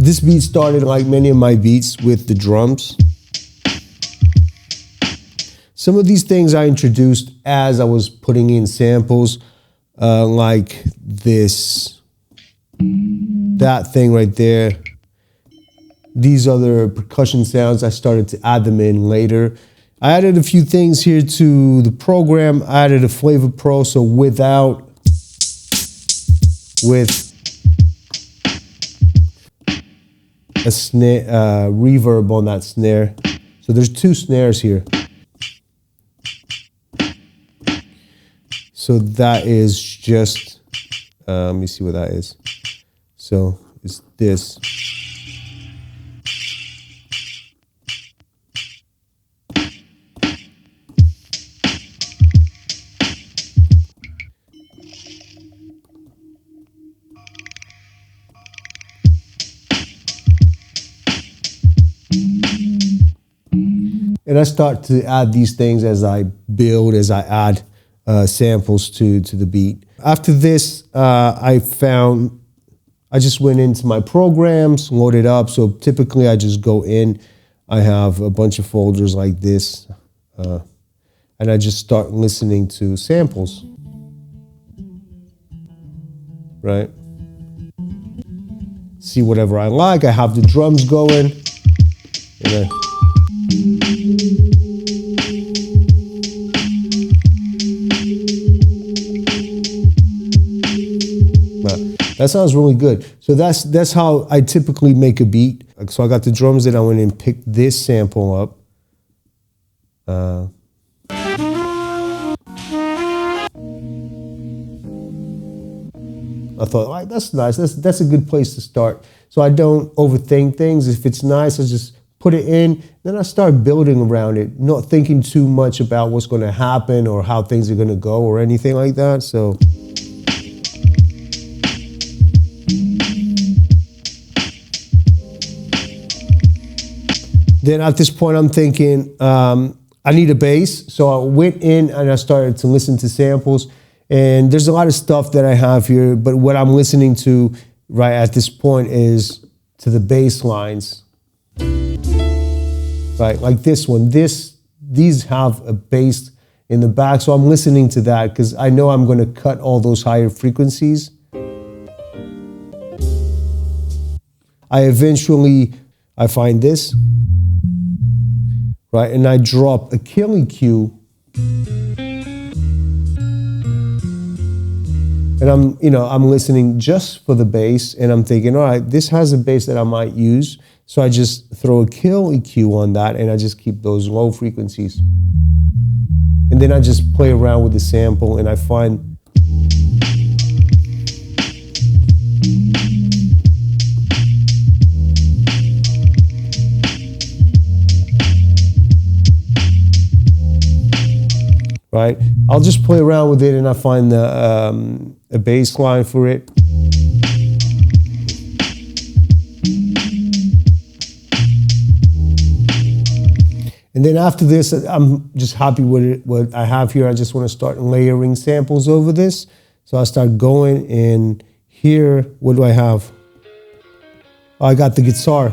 This beat started, like many of my beats, with the drums. Some of these things I introduced as I was putting in samples, like this, that thing right there. These other percussion sounds, I started to add them in later. I added a few things here to the program. I added a Flavor Pro, so with a snare, reverb on that snare. So there's two snares here. So that is just, let me see what that is. So it's this. And I start to add these things as I build, as I add samples to the beat. After this, I just went into my programs, loaded up. So typically I just go in, I have a bunch of folders like this, and I just start listening to samples, right? See whatever I like. I have the drums going, and that sounds really good. So that's how I typically make a beat. So I got the drums in, I went and picked this sample up. I thought, like, that's nice. That's a good place to start. So I don't overthink things. If it's nice, I just put it in. Then I start building around it, not thinking too much about what's going to happen or how things are going to go or anything like that. So. Then at this point, I'm thinking, I need a bass. So I went in and I started to listen to samples. And there's a lot of stuff that I have here, but what I'm listening to right at this point is to the bass lines. Right, like this one. These have a bass in the back, so I'm listening to that because I know I'm going to cut all those higher frequencies. I find this, right, and I drop a kill EQ. And I'm listening just for the bass, and I'm thinking, all right, this has a bass that I might use. So I just throw a kill EQ on that, and I just keep those low frequencies. And then I just play around with the sample, and I find right? I'll just play around with it and I find a bass line for it. And then after this, I'm just happy with it, what I have here. I just want to start layering samples over this. So I start going, and here, what do I have? Oh, I got the guitar.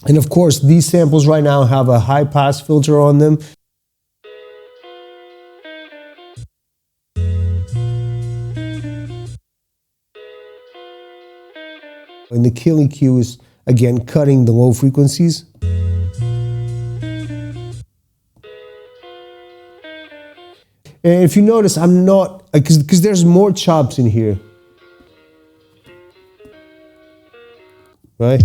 And of course, these samples right now have a high pass filter on them. And the kill EQ is, again, cutting the low frequencies. And if you notice, I'm not, because there's more chops in here. Right?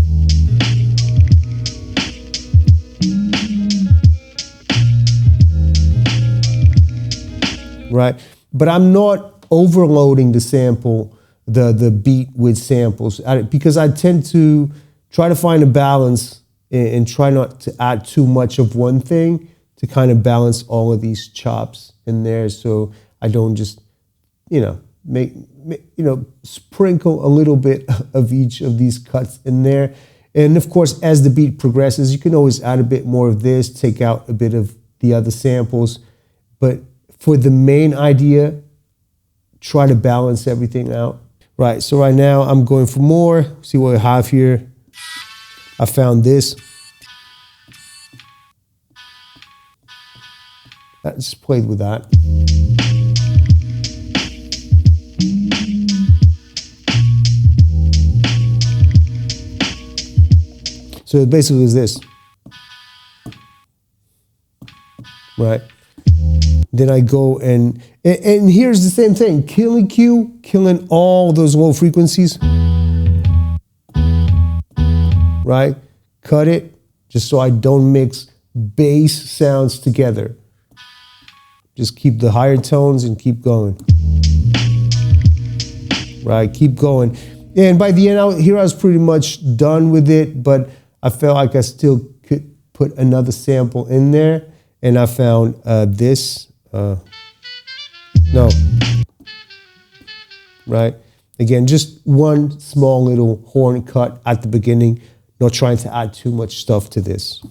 Right? But I'm not overloading the sample, the beat with samples, because I tend to try to find a balance and try not to add too much of one thing to kind of balance all of these chops in there, so I don't just, sprinkle a little bit of each of these cuts in there. And of course, as the beat progresses, you can always add a bit more of this, take out a bit of the other samples, but for the main idea, try to balance everything out. Right, so right now I'm going for more. See what I have here. I found this. I just played with that. So it basically is this. Right. Then I go and here's the same thing. Kill EQ, killing all those low frequencies. Right? Cut it just so I don't mix bass sounds together. Just keep the higher tones and keep going. Right? Keep going. And by the end, here I was pretty much done with it, but I felt like I still could put another sample in there. And I found this. No. Right? Again, just one small little horn cut at the beginning, not trying to add too much stuff to this.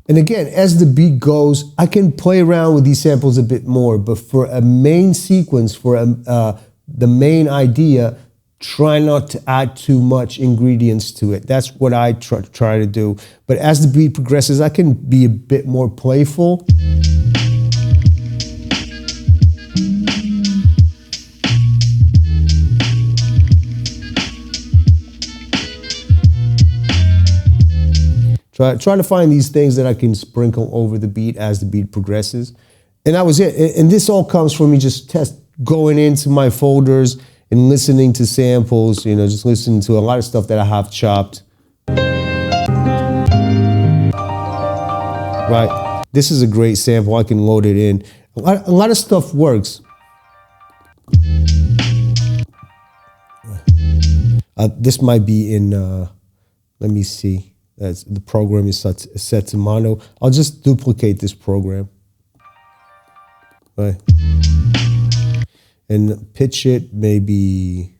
And again, as the beat goes, I can play around with these samples a bit more, but for a main sequence, for the main idea, try not to add too much ingredients to it. That's what I try to do. But as the beat progresses, I can be a bit more playful. Try to find these things that I can sprinkle over the beat as the beat progresses. And that was it. And this all comes from me just going into my folders and listening to samples, just listening to a lot of stuff that I have chopped. Right. This is a great sample. I can load it in. A lot of stuff works. This might be in, let me see. The program is set to mono. I'll just duplicate this program. Right. And pitch it maybe.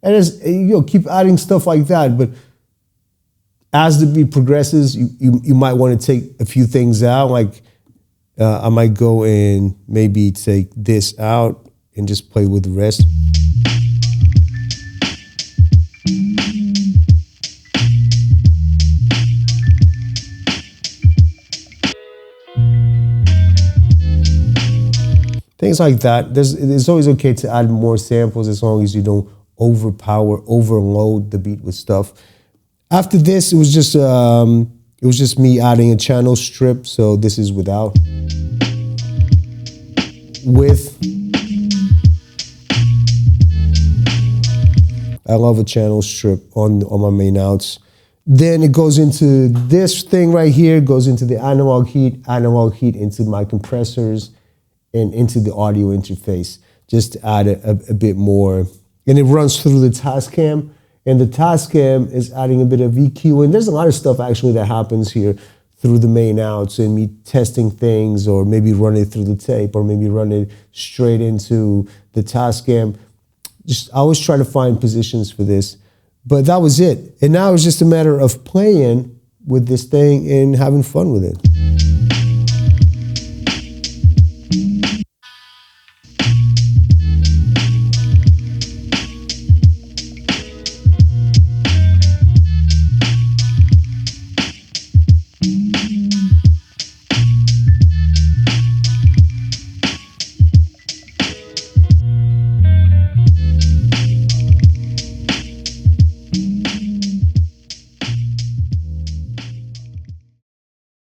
And as keep adding stuff like that, but as the beat progresses, you might want to take a few things out. Like I might go and maybe take this out and just play with the rest. like that. It's always okay to add more samples as long as you don't overload the beat with stuff. After this, it was just me adding a channel strip. So this is without. With. I love a channel strip on my main outs. Then it goes into this thing right here, goes into the analog heat into my compressors and into the audio interface, just to add a bit more. And it runs through the Tascam, and the Tascam is adding a bit of EQ. And there's a lot of stuff actually that happens here through the main outs and me testing things, or maybe run it through the tape, or maybe run it straight into the Tascam. I always try to find positions for this, but that was it. And now it's just a matter of playing with this thing and having fun with it.